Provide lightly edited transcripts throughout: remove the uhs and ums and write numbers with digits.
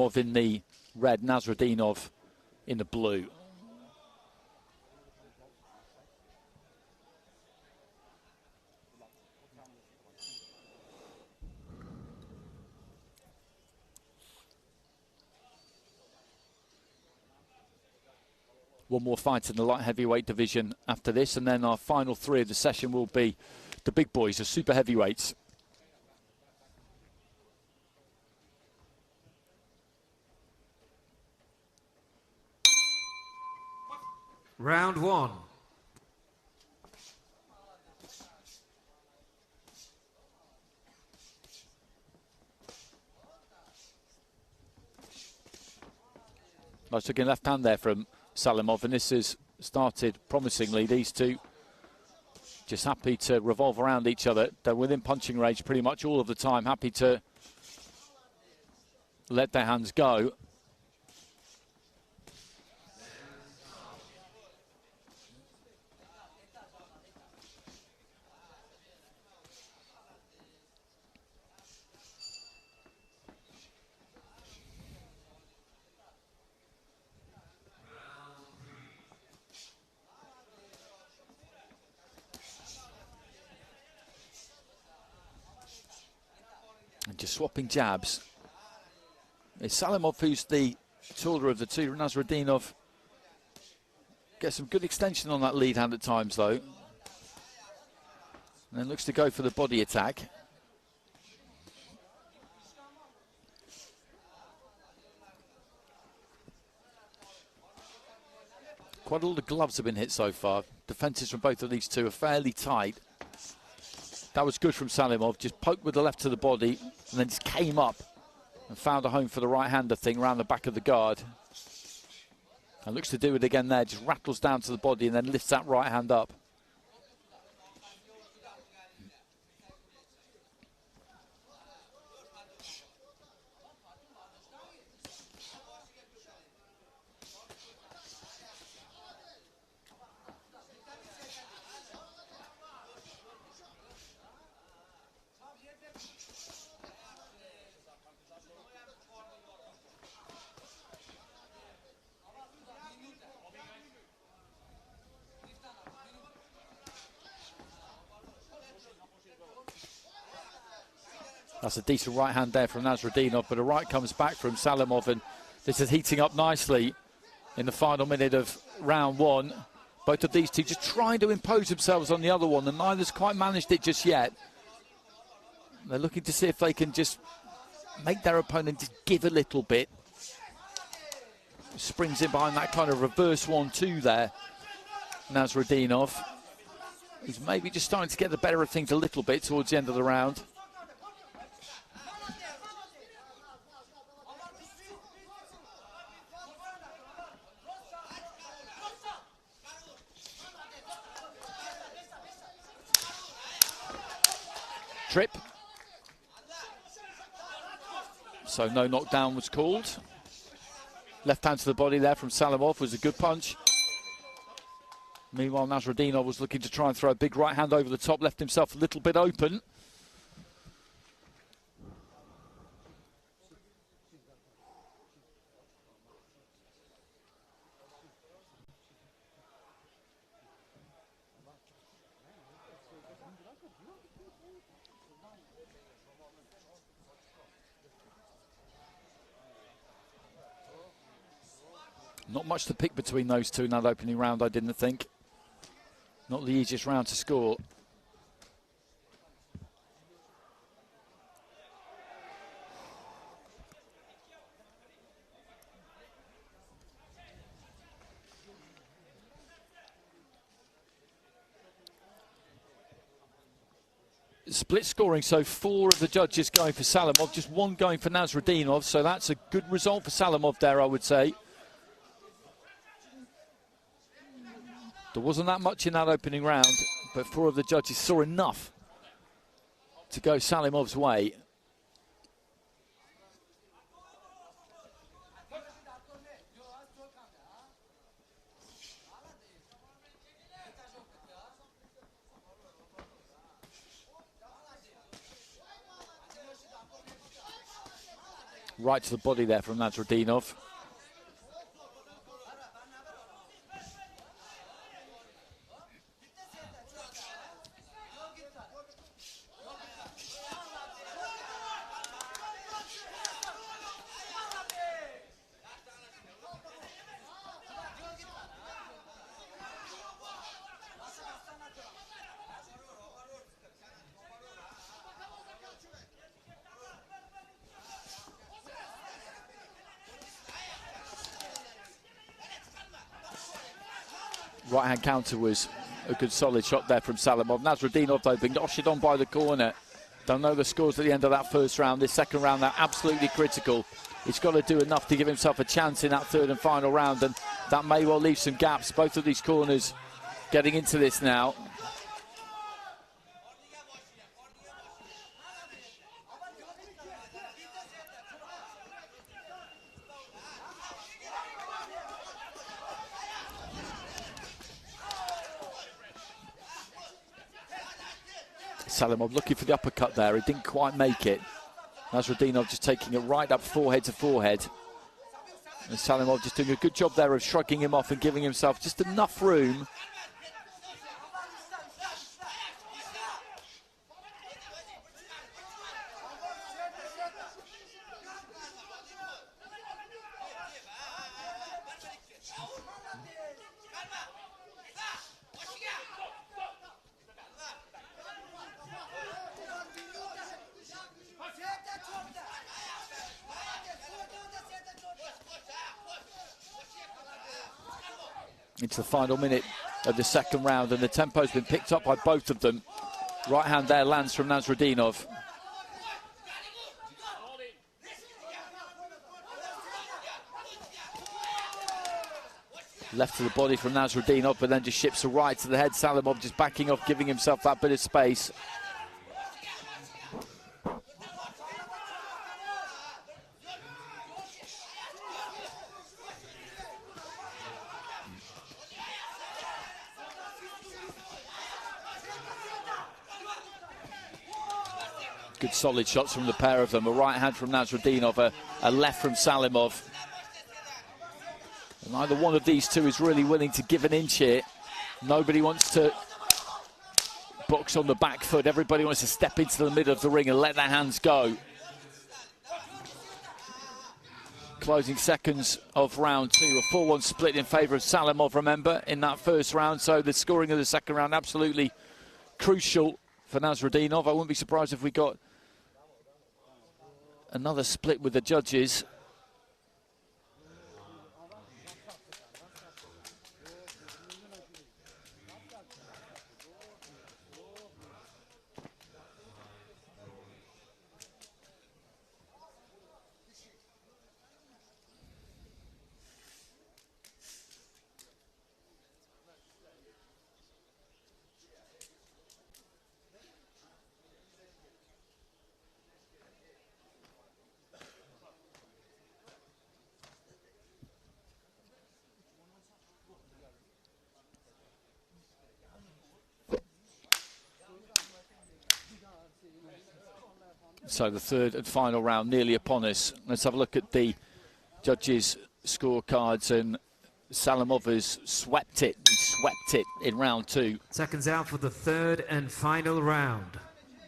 in the red, Nasredinov in the blue. One more fight in the light heavyweight division after this, and then our final three of the session will be the big boys, the super heavyweights. Round one. Nice looking left hand there from Salimov, and this has started promisingly. These two just happy to revolve around each other. They're within punching range pretty much all of the time, happy to let their hands go. And just swapping jabs. It's Salimov who's the taller of the two. Nasredinov gets some good extension on that lead hand at times, though. And then looks to go for the body attack. Quite a lot of gloves have been hit so far. Defences from both of these two are fairly tight. That was good from Salimov, just poked with the left to the body and then just came up and found a home for the right-hander thing around the back of the guard. And looks to do it again there, just rattles down to the body and then lifts that right hand up. That's a decent right hand there from Nasredinov, but a right comes back from Salimov, and this is heating up nicely in the final minute of round one. Both of these two just trying to impose themselves on the other one, and neither's quite managed it just yet. They're looking to see if they can just make their opponent just give a little bit. Springs in behind that kind of reverse 1-2 there, Nasredinov. He's maybe just starting to get the better of things a little bit towards the end of the round. Trip. So no knockdown was called. Left hand to the body there from Salimov was a good punch. Meanwhile, Nasredinov was looking to try and throw a big right hand over the top, left himself a little bit open. Not much to pick between those two in that opening round, I didn't think. Not the easiest round to score. Split scoring, so 4 of the judges going for Salimov, just 1 going for Nasredinov, so that's a good result for Salimov there, I would say. There wasn't that much in that opening round, but 4 of the judges saw enough to go Salimov's way. Right to the body there from Nasredinov. Right-hand counter was a good solid shot there from Salimov. Nasredinov, though, being ushered on by the corner. Don't know the scores at the end of that first round. This second round, they're absolutely critical. He's got to do enough to give himself a chance in that third and final round, and that may well leave some gaps. Both of these corners getting into this now. Salimov looking for the uppercut there. He didn't quite make it. Nasredinov just taking it right up forehead to forehead. And Salimov just doing a good job there of shrugging him off and giving himself just enough room. Into the final minute of the second round, and the tempo's been picked up by both of them. Right hand there lands from Nasredinov. Left to the body from Nasredinov, but then just ships a right to the head. Salimov just backing off, giving himself that bit of space. Good solid shots from the pair of them. A right hand from Nasredinov, a left from Salimov. And neither one of these two is really willing to give an inch here. Nobody wants to box on the back foot. Everybody wants to step into the middle of the ring and let their hands go. Closing seconds of round two. A 4-1 split in favour of Salimov, remember, in that first round. So the scoring of the second round absolutely crucial for Nasredinov. I wouldn't be surprised if we got another split with the judges. So the third and final round nearly upon us. Let's have a look at the judges' scorecards, and Salimov has swept it. He swept it in round two. Seconds out for the third and final round.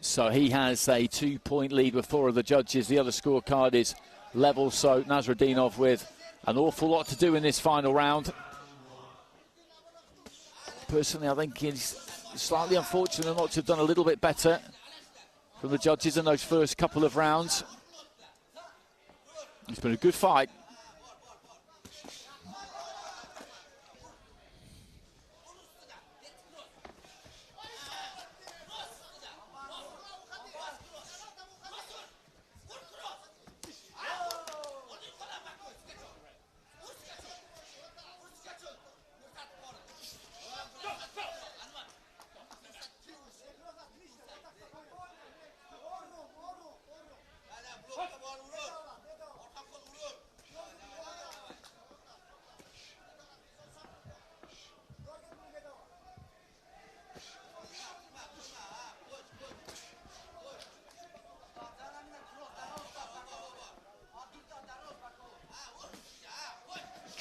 So he has a 2-point lead with four of the judges. The other scorecard is level, so Nasredinov with an awful lot to do in this final round. Personally, I think he's slightly unfortunate not to have done a little bit better from the judges in those first couple of rounds. It's been a good fight.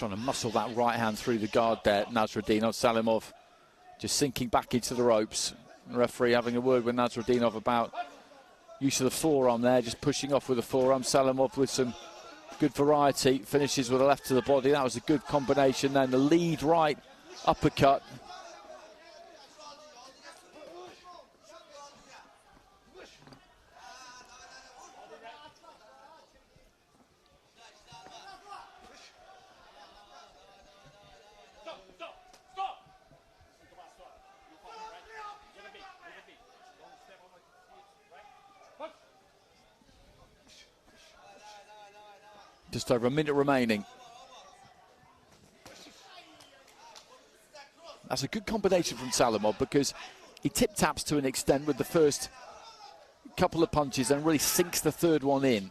trying to muscle that right hand through the guard there. Nasredinov, Salimov just sinking back into the ropes. The referee having a word with Nasredinov about use of the forearm there, just pushing off with the forearm. Salimov with some good variety, finishes with a left to the body. That was a good combination. Then the lead right uppercut. Just over a minute remaining. That's a good combination from Salimov because he tip-taps to an extent with the first couple of punches and really sinks the third one in.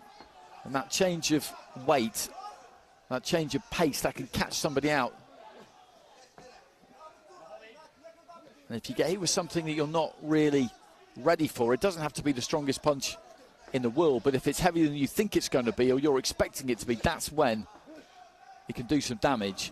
And that change of weight, that change of pace, that can catch somebody out. And if you get hit with something that you're not really ready for, it doesn't have to be the strongest punch in the world, but if it's heavier than you think it's going to be or you're expecting it to be, that's when it can do some damage.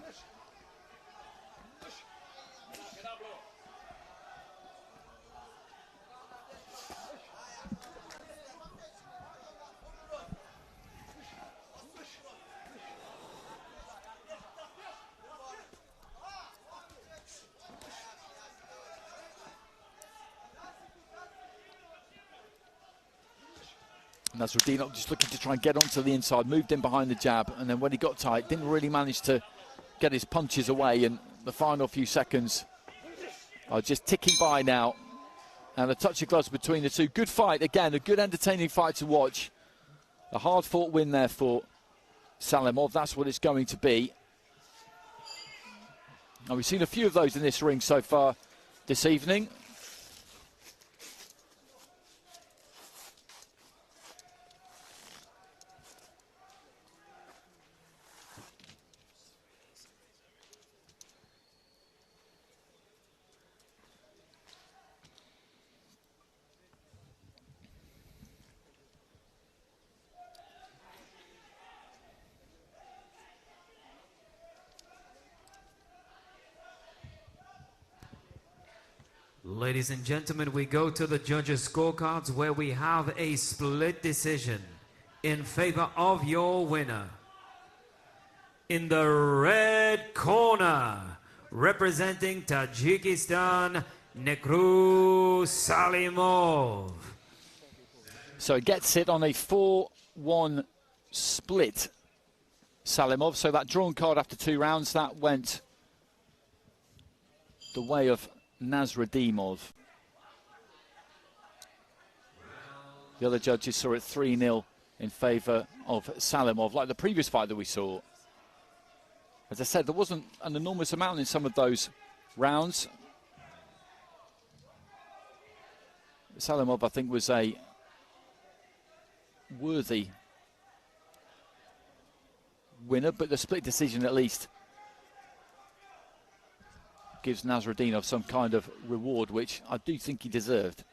Nasredinov just looking to try and get onto the inside, moved in behind the jab, and then when he got tight, didn't really manage to get his punches away, and the final few seconds are just ticking by now. And a touch of gloves between the two. Good fight, again, a good entertaining fight to watch. A hard-fought win there for Salimov, that's what it's going to be. And we've seen a few of those in this ring so far this evening. Ladies and gentlemen, we go to the judges' scorecards where we have a split decision in favor of your winner. In the red corner, representing Tajikistan, Nekruz Salimov. So he gets it on a 4-1 split, Salimov. So that drawn card after 2 rounds, that went the way of Nasredinov. The other judges saw it 3-0 in favour of Salimov, like the previous fight that we saw. As I said, there wasn't an enormous amount in some of those rounds. Salimov, I think, was a worthy winner, but the split decision at least gives Nasredinov some kind of reward, which I do think he deserved.